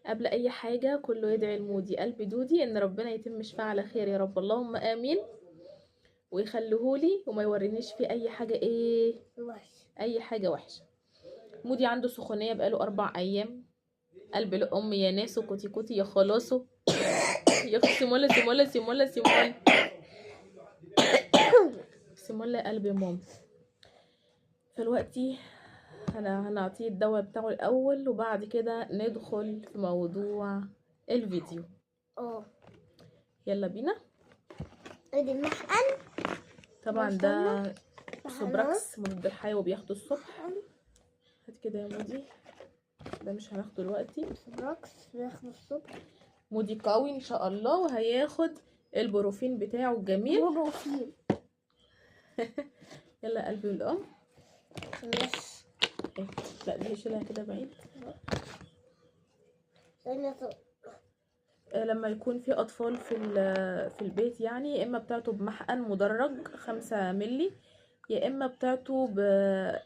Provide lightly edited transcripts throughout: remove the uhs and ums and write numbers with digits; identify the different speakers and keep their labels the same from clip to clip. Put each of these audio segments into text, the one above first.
Speaker 1: قبل اي حاجه كله يدعي لمودي قلب دودي ان ربنا يتم شفاعه على خير يا رب، اللهم امين. ويخليهولي وما يورينيش في اي حاجه
Speaker 2: وحش.
Speaker 1: اي حاجه وحشه. مودي عنده سخونيه بقاله 4 ايام. قلب الام يا ناسو كوتي كوتي يا خلاصو يا اختي سيمولا سيمولا سيمولا سيمولا سيمولا قلب ماما. فالوقتي هنعطيه الدواء بتاعه الاول وبعد كده ندخل في موضوع الفيديو. يلا بينا.
Speaker 2: ادي المحقن
Speaker 1: طبعا ده سوبراكس مضاد الحيوي بياخده الصبح. هات كده يا مودي، ده مش هناخده دلوقتي.
Speaker 2: سوبراكس بياخده الصبح.
Speaker 1: مودي قوي ان شاء الله وهياخد البروفين بتاعه الجميل.
Speaker 2: بروفين.
Speaker 1: يلا قلبي الام.
Speaker 2: بس
Speaker 1: لا دي شيلها كده بعيد. لما يكون في اطفال في البيت يعني، يا اما بتاعته بمحقن مدرج 5 ملي، يا اما بتاعته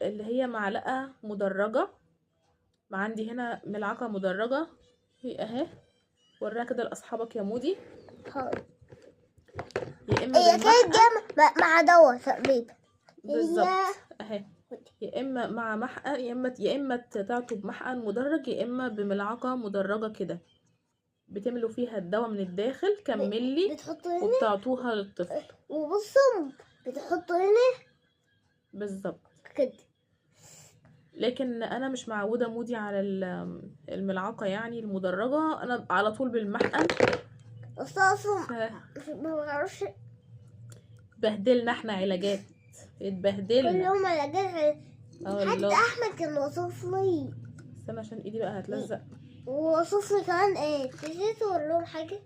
Speaker 1: اللي هي معلقه مدرجه. ما عندي هنا ملعقه مدرجه هي اهي، وريها كده لاصحابك يا مودي. يا اما
Speaker 2: هي كانت مع دواء تقريبا
Speaker 1: بالظبط اهي، يا اما مع محقن، يا اما بتاعته بمحقن مدرج، يا اما بملعقه مدرجه كده. بتملوا فيها الدواء من الداخل كام ملي وبتعطوها للطفل.
Speaker 2: وبصوا بتحطوا هنا
Speaker 1: بالظبط
Speaker 2: كده.
Speaker 1: لكن انا مش معوده مودي على الملعقه يعني المدرجه، انا على طول بالمحقن.
Speaker 2: اصلا ما بعرفش.
Speaker 1: بهدلنا احنا علاجات، اتبهدلنا
Speaker 2: كل يوم علاجات. حتى
Speaker 1: الله.
Speaker 2: احمد كان وصف لي.
Speaker 1: استنى عشان ايدي بقى هتلزق.
Speaker 2: ووصف لي كمان ايه، نسيت اقول لهم حاجه.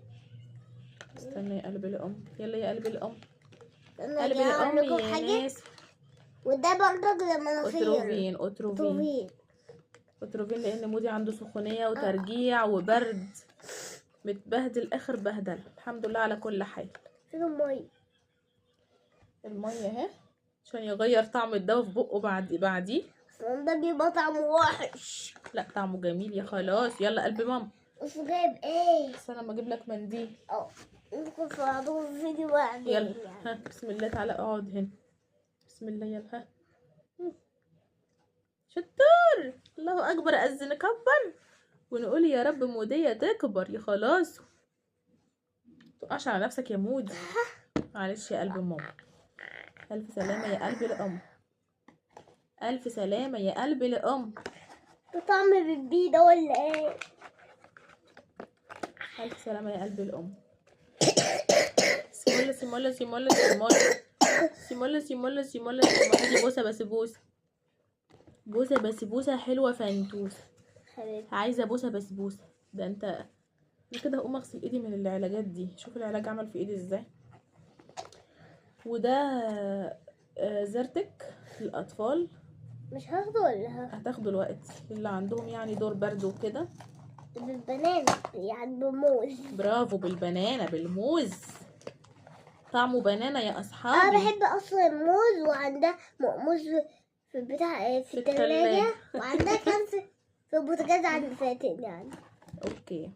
Speaker 1: استنى يا قلب الام، يلا يا قلب الام،
Speaker 2: انا
Speaker 1: قلب الام يا ناس.
Speaker 2: وده برضك لمناخير.
Speaker 1: اوتروفين لان مودي عنده سخونيه وترجيع وبرد، متبهدل اخر بهدله. الحمد لله على كل حال.
Speaker 2: فين الميه؟
Speaker 1: الميه اهي عشان يغير طعم الدواء في بقه بعديه.
Speaker 2: ده بيبقى طعمه وحش.
Speaker 1: لا طعمه جميل يا خلاص. يلا قلب ماما.
Speaker 2: بس جايب ايه؟
Speaker 1: بس انا لما اجيب لك منديل.
Speaker 2: ممكن في بعضهم الفيديو بعدين.
Speaker 1: يلا ها بسم الله تعالى اقعد هنا. بسم الله يلا ها. شطور الله اكبر. اذن نكبر ونقول يا رب مودية تكبر يا خلاص. متقعش على نفسك يا مودي. معلش يا قلب ماما. الف سلامة يا قلب الام. الف سلامة يا قلب الام.
Speaker 2: ده طعم بيبي ده ولا ايه؟
Speaker 1: الف سلامة يا قلب الام. سيمولا سيمولا سيمولا سيمولا سيمولا سيمولا سيمولا سيمولا. دي بوسة بسبوسة. بوسة بسبوسة حلوة فانتوسة. عايزة بوسة بسبوسة. ده انت انا كده هقوم اغسل ايدي من العلاجات دي. شوف العلاج عمل في ايدي ازاي. وده زرتك للاطفال.
Speaker 2: مش هاخده ولا
Speaker 1: هتاخده الوقت اللي عندهم يعني دور برد وكده.
Speaker 2: بالبنانة يعني بالموز.
Speaker 1: برافو بالبنانة بالموز. طعمه بنانة يا اصحابي.
Speaker 2: انا بحب اصلا الموز، وعندها موز في البتاع في التلاجة، وعندها كان في البوتاجاز عند فاتن يعني.
Speaker 1: اوكي.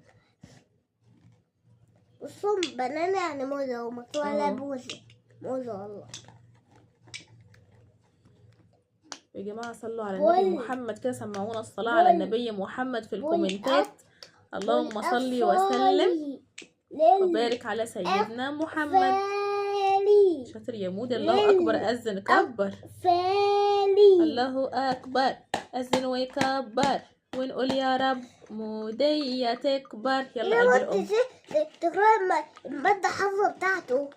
Speaker 2: بصوا بنانة يعني موزة ومكتوب عليها بوزة. موزة والله.
Speaker 1: يا جماعة صلوا على النبي محمد كده، سمعونا الصلاة على النبي محمد في الكومنتات. اللهم صل وسلم وبارك على سيدنا محمد. شاطر يا مودي. الله أكبر. أذن كبر. الله أكبر. أذن ويكبر ونقول يا رب مودية تكبر. يلا قلب الأم.
Speaker 2: تقرأ المادة الحافظة بتاعته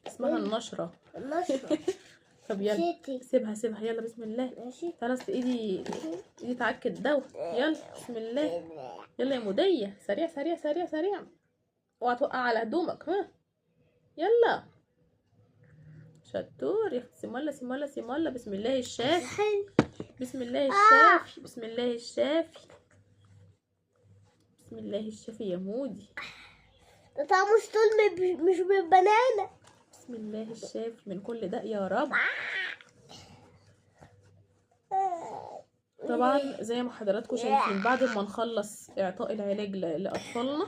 Speaker 1: اسمها النشرة. طب يلا سيبها يلا بسم الله.
Speaker 2: ماشي.
Speaker 1: خلاص ايدي تعك الدواء. يلا بسم الله. يلا يا مودية سريع سريع سريع سريع. اوعى توقع على هدومك. ها يلا شطور يا اختي. سيمولا سيمولا سيمولا. بسم الله الشافي. بسم الله الشافي. بسم الله الشافي. بسم الله الشافي يا مودي.
Speaker 2: ده طعمه ستول مش بالبنانة.
Speaker 1: بسم الله الشافي من كل داء يا رب. طبعا زي ما حضراتكم شايفين بعد ما نخلص اعطاء العلاج لاطفالنا،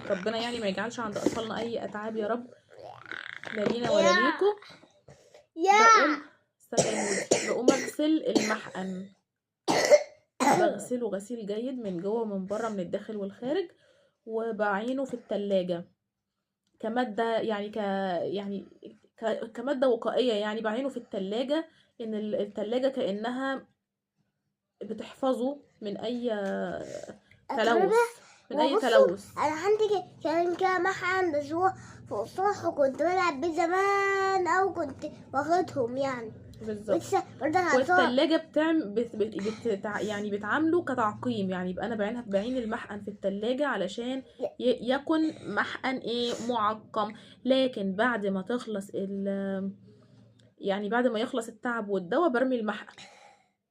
Speaker 1: ربنا يعني ما يجعلش عند اطفالنا اي اتعاب يا رب، لا لينا ولا ليكم. بقوم اغسل المحقن، بغسله غسيل جيد من جوه ومن بره من الداخل والخارج، وبعينه في التلاجة كمادة كمادة وقائية، يعني بعينه في التلاجة، ان التلاجة كأنها بتحفظه من اي تلوث،
Speaker 2: انا عندي كان كده محل بس هو فوق السطح، وكنت بلعب بيه زمان او كنت واخدهم يعني
Speaker 1: بالظبط. والتلاجة يعني بتعامله كتعقيم، يعني يبقى انا بعين المحقن في التلاجة علشان يكن محقن معقم. لكن بعد ما تخلص يعني بعد ما يخلص التعب والدواء برمي المحقن،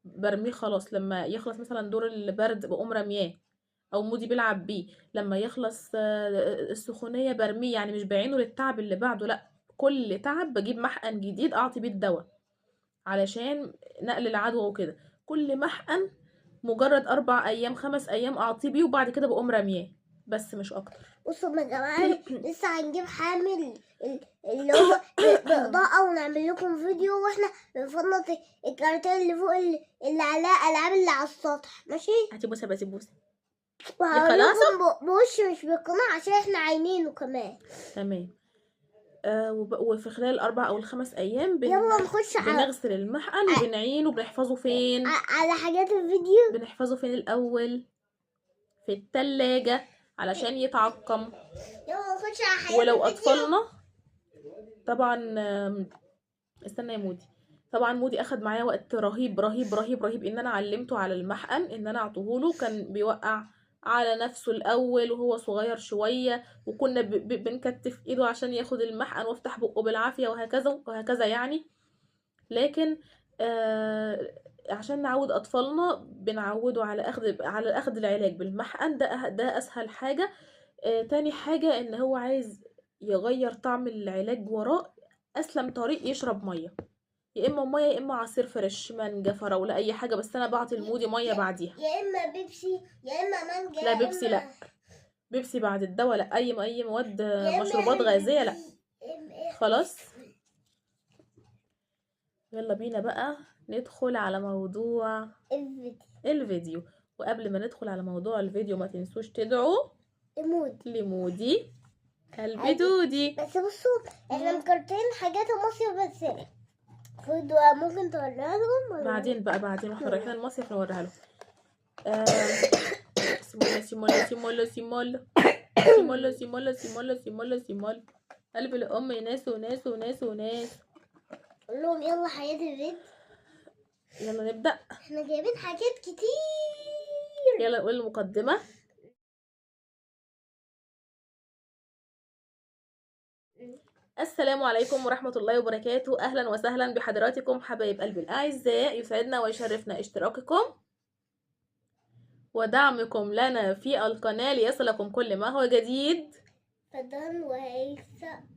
Speaker 1: برميه خلاص. لما يخلص مثلا دور البرد بقوم رمياه، او مودي بيلعب بيه. لما يخلص السخونية برميه، يعني مش بعينه للتعب اللي بعده، لا، كل تعب بجيب محقن جديد اعطي بيه الدواء علشان نقل العدوى وكده. كل محقن مجرد 4 أيام 5 أيام اعطيه بيه، وبعد كده بقوم رمياه، بس مش اكتر.
Speaker 2: بصوا يا جماعه لسه هنجيب حامل اللي هو بإضاءة ونعمل لكم فيديو واحنا بنفنط الكارتين اللي فوق اللي عليها العاب اللي على السطح. ماشي،
Speaker 1: هتبوسها بس بوسه
Speaker 2: وهقول لكم بوش مش بالقناع عشان احنا عينينه كمان.
Speaker 1: تمام. وفي خلال 4 أو 5 أيام
Speaker 2: يلا نخش
Speaker 1: بنغسل المحقن وبنعينه وبنحفظه فين؟
Speaker 2: على حاجات الفيديو.
Speaker 1: بنحفظه فين الأول؟ في التلاجة علشان يتعقم.
Speaker 2: يلا نخش على حاجات
Speaker 1: ولو
Speaker 2: الفيديو.
Speaker 1: أطفالنا طبعا، استنى يا مودي. طبعا مودي أخد معايا وقت رهيب رهيب رهيب رهيب إن أنا علمته على المحقن، إن أنا أعطيهوله. كان بيوقع على نفسه الأول وهو صغير شوية، وكنا بنكتف إيده عشان ياخد المحقن وافتح بقه بالعافية، وهكذا وهكذا يعني. لكن عشان نعود أطفالنا بنعوده على أخذ العلاج بالمحقن، ده أسهل حاجة. تاني حاجة إن هو عايز يغير طعم العلاج وراه، أسلم طريق يشرب مية، يا إما مية يا إما عصير فريش، مانجا فراولة أي حاجة، بس أنا بعطي المودي مية بعديها،
Speaker 2: يا إما بيبسي يا إما مانجا.
Speaker 1: لا بيبسي لا، بيبسي بعد الدواء لا، أي مواد مشروبات غازية لا. خلاص، يلا بينا بقى ندخل على موضوع الفيديو. وقبل ما ندخل على موضوع الفيديو ما تنسوش تدعوا لمودي قلبي دودي.
Speaker 2: بس بصوا احنا مكرتين حاجات المصيف بس فيديو ممكن توريها لهم
Speaker 1: بعدين واحنا رايحين المصيف نوريها لهم. سيمولا سيمولا سيمولا سيمولا سيمولا سيمولا سيمولا سيمولا قلب الأم ناس وناس وناس وناس.
Speaker 2: قول لهم يلا حياة الفيديو،
Speaker 1: يلا نبدأ.
Speaker 2: احنا جايبين حاجات كتير.
Speaker 1: يلا نقول المقدمة. السلام عليكم ورحمة الله وبركاته. أهلا وسهلا بحضراتكم حبايب قلبي الأعزاء، يسعدنا ويشرفنا اشتراككم ودعمكم لنا في القناة ليصلكم كل ما هو جديد
Speaker 2: فضلا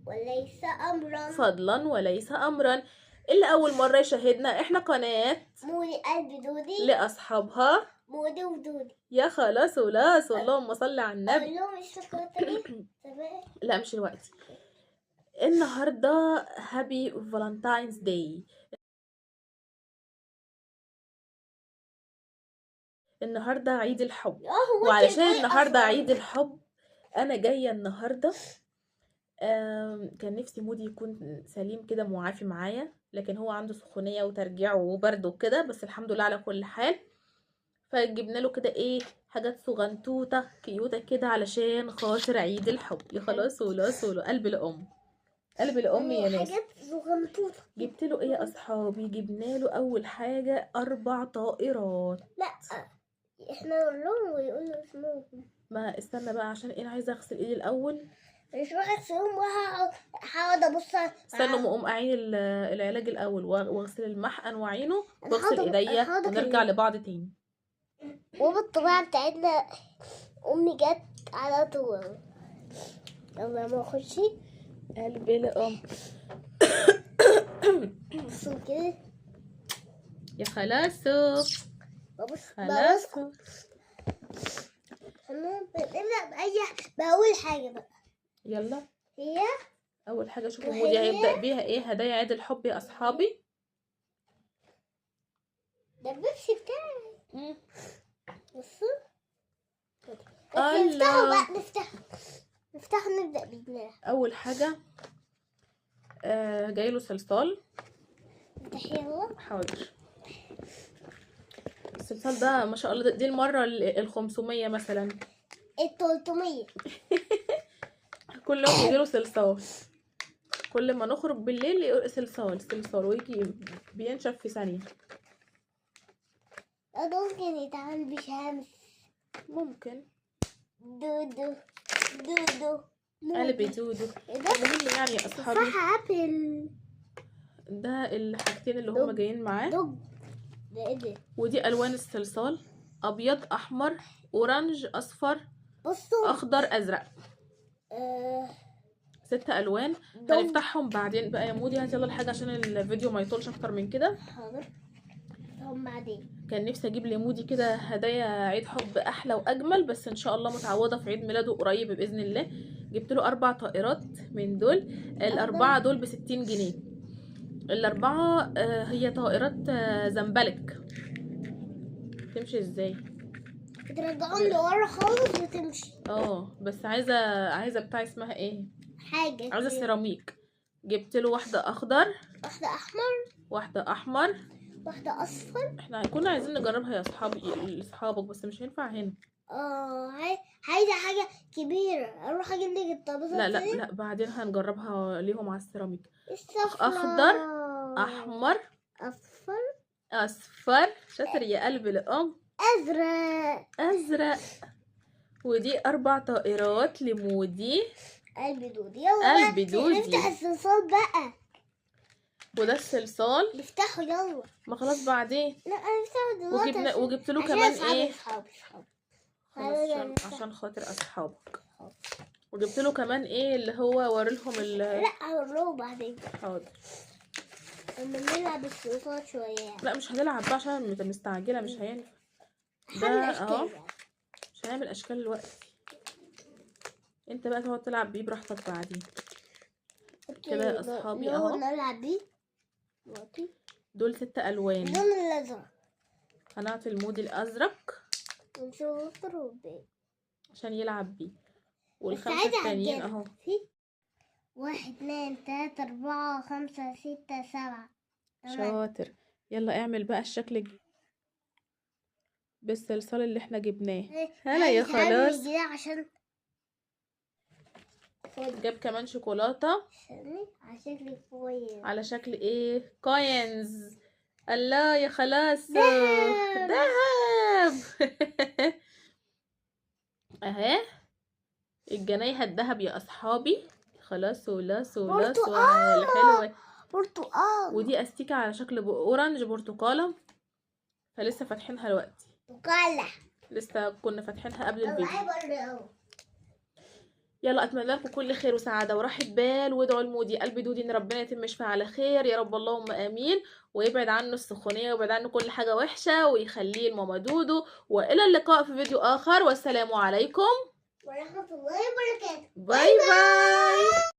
Speaker 2: وليس أمرا.
Speaker 1: فضلا وليس أمرا. اللي أول مرة يشاهدنا، إحنا قناة
Speaker 2: مودي قلبي دودي
Speaker 1: لأصحابها
Speaker 2: مودي ودودي.
Speaker 1: يا خلاص ولاس، اللهم صل على النبي.
Speaker 2: أقول لهم اشتركوا تاني؟
Speaker 1: لا مش الوقت. النهاردة هابي فالنتاينز داي. النهاردة عيد الحب، وعلشان النهاردة عيد الحب أنا جاية النهاردة. كان نفسي مودي يكون سليم كده معافي معايا، لكن هو عنده سخونية وترجيع وبرد وكده، بس الحمد لله على كل حال. فجبنا له كده حاجات صغنطوطة كيوتة كده علشان خاطر عيد الحب. يا خلاص ولاس قلب الأم قلب الأم يا ناس.
Speaker 2: حاجات صغنطوطة.
Speaker 1: جبت له يا أصحابي؟ جبنا له أول حاجة 4 طائرات.
Speaker 2: لا احنا نقول لهم ويقولوا اسمهم.
Speaker 1: ما استنى بقى عشان انا عايزه اغسل ايدي الاول.
Speaker 2: مش راح اغسلهم وهقعد ابص.
Speaker 1: استنوا اقوم اعين العلاج الاول واغسل المحقن واعينه واغسل ايديا ونرجع لبعض تاني.
Speaker 2: وبالطبيعه بتاعتنا امي جت على طول. يلا ما اخشي
Speaker 1: قلبي الام.
Speaker 2: بصوا كده
Speaker 1: يا خلاص. خلاص.
Speaker 2: نبدأ بأول حاجة بقى.
Speaker 1: يلا
Speaker 2: هي
Speaker 1: اول حاجه شوفوا
Speaker 2: وهي-
Speaker 1: مودي هيبدا بيها ايه. هدايا عيد الحب يا اصحابي.
Speaker 2: ده البيبسي بتاعي. بصوا
Speaker 1: الله.
Speaker 2: نفتحه بقى، نفتحه نبدأ بيه.
Speaker 1: اول حاجه جايله صلصال.
Speaker 2: افتح يلا.
Speaker 1: حاضر. الصلصال ده ما شاء الله، دي المره ال500 مثلا.
Speaker 2: 300.
Speaker 1: كل يوم يجيله صلصال، كل ما نخرج بالليل يقول صلصال ويجي بينشف في ثانيه.
Speaker 2: ده ممكن يتعمل بشمس.
Speaker 1: ممكن.
Speaker 2: دودو
Speaker 1: قلبي دودو.
Speaker 2: ده
Speaker 1: قولوا لي يعني يا اصحابي،
Speaker 2: تفاحة ابل.
Speaker 1: ده الحاجتين اللي هما جايين معاه.
Speaker 2: ده ايه ده؟
Speaker 1: ودي الوان الصلصال: ابيض، احمر، اورنج، اصفر،
Speaker 2: بصوا
Speaker 1: اخضر، ازرق. 6 الوان. هنفتحهم بعدين بقى يا مودي. هات يلا الحاجه عشان الفيديو ما يطولش اكتر من كده.
Speaker 2: حاضر. هم بعدين.
Speaker 1: كان نفسي اجيب لمودي كده هدايا عيد حب احلى واجمل، بس ان شاء الله متعوضه في عيد ميلاده قريب باذن الله. جبت له 4 طائرات من دول. الاربعه دول ب60 جنيه. الاربعه هي طائرات زمبلك. تمشي ازاي؟
Speaker 2: ترجعهم لورا خالص وتمشي.
Speaker 1: بس عايزه بتاع اسمها ايه،
Speaker 2: حاجة
Speaker 1: عايزه
Speaker 2: كده.
Speaker 1: سيراميك. جبت له واحده اخضر،
Speaker 2: واحدة أحمر،
Speaker 1: واحده احمر.
Speaker 2: واحدة أصفر.
Speaker 1: احنا كنا عايزين نجربها يا اصحابك، بس مش هينفع هنا.
Speaker 2: عايزة حاجة كبيرة. أروح أجيب لك الطابوسة.
Speaker 1: لا بعدين هنجربها ليهم على السيراميك.
Speaker 2: الصفرا.
Speaker 1: اخضر، احمر، اصفر. شاطر يا قلب الام. ازرق. ودي 4 طائرات لمودي.
Speaker 2: قلبي دودي. يلا
Speaker 1: قلبي دودي.
Speaker 2: نفتح الصلصال بقى.
Speaker 1: وده الصلصال.
Speaker 2: نفتحه يلا.
Speaker 1: ما خلاص بعدين.
Speaker 2: لا نفتحه دلوقتي.
Speaker 1: وجبت له كمان ايه،
Speaker 2: صحابي.
Speaker 1: خلاص عشان خاطر اصحابك. وجبت له كمان ايه اللي هو وريلهم
Speaker 2: لا هوريه بعدين.
Speaker 1: حاضر.
Speaker 2: لما نلعب الصلصال شوية.
Speaker 1: لا مش هنلعب بقى عشان مستعجله، مش هينفع.
Speaker 2: ده
Speaker 1: مش هنعمل اشكال دلوقتي. انت بقى تقعد تلعب بيه براحتك بعدين كده يا اصحابي. اهو
Speaker 2: نلعب بيه دلوقتي.
Speaker 1: دول 6 الوان.
Speaker 2: اللون الازرق.
Speaker 1: هنعطي المودي الازرق
Speaker 2: ونشوف
Speaker 1: عشان يلعب بيه.
Speaker 2: بس
Speaker 1: والخمسه
Speaker 2: عايزة
Speaker 1: التانيين
Speaker 2: أعدلها.
Speaker 1: اهو.
Speaker 2: 1 2 3 4 5 6 7.
Speaker 1: شاطر. يلا اعمل بقى الشكل بالصلصال اللي احنا جبناه. هلا يا خلاص.
Speaker 2: عشان
Speaker 1: جاب كمان شوكولاته
Speaker 2: على شكل كويس.
Speaker 1: على شكل ايه، كوينز. الله يا خلاص.
Speaker 2: دهب.
Speaker 1: اهي الجناية الذهب يا اصحابي. خلاص ولاس
Speaker 2: برتقال.
Speaker 1: حلوه.
Speaker 2: برتقال.
Speaker 1: ودي استيكه على شكل اورنج برتقاله. فلسه فاتحينها دلوقتي. لسه كنا فاتحينها قبل الفيديو. يلا اتمنى لكم كل خير وسعاده وراحه بال. وادعوا لمودي قلبي دودي ان ربنا يتم شفاء على خير يا رب، اللهم امين. ويبعد عنه السخونيه ويبعد عنه كل حاجه وحشه ويخليه لماما دودو. والى اللقاء في فيديو اخر، والسلام عليكم
Speaker 2: ورحمه الله وبركاته.
Speaker 1: باي باي.